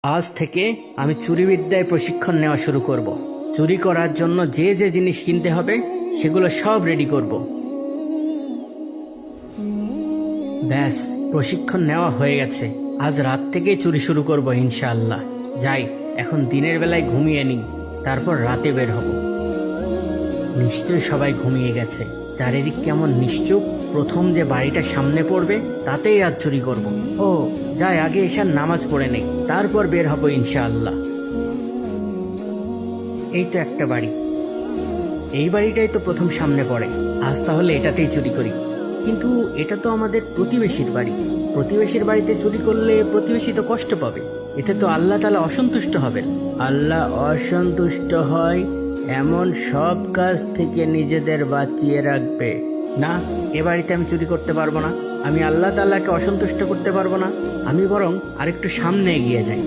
আজ থেকে আমি চুরিবিদ্যায় প্রশিক্ষণ নেওয়া শুরু করব। চুরি করার জন্য যে যে জিনিস কিনতে হবে সেগুলো সব রেডি করব। ব্যাস, প্রশিক্ষণ নেওয়া হয়ে গেছে। আজ রাত থেকেই চুরি শুরু করব ইনশাআল্লাহ। যাই, এখন দিনের বেলায় ঘুমিয়ে নিই, তারপর রাতে বের হব। নিশ্চয় সবাই ঘুমিয়ে গেছে। চারিদিক কেমন নিশ্চুপ। প্রথম যে বাড়িটা সামনে পড়বে তাতেই আজ চুরি করব। ও যাই, আগে এসার নামাজ পড়ে নেই, তারপর বের হব ইনশাআল্লাহ। এই তো একটা বাড়ি, এই বাড়িটাই তো প্রথম সামনে পড়ে। আজ তাহলে এটাতেই চুরি করি। কিন্তু এটা তো আমাদের প্রতিবেশীর বাড়ি। প্রতিবেশীর বাড়িতে চুরি করলে প্রতিবেশী তো কষ্ট পাবে। এতে তো আল্লাহ তাআলা অসন্তুষ্ট হবেন। আল্লাহ অসন্তুষ্ট হয় এমন সব কাজ থেকে নিজেদের বাঁচিয়ে রাখবে। না, এ বাড়িতে আমি চুরি করতে পারবো না। আমি আল্লাহ তাআলাকে অসন্তুষ্ট করতে পারবো না। আমি বরং আরেকটু সামনে এগিয়ে যাই।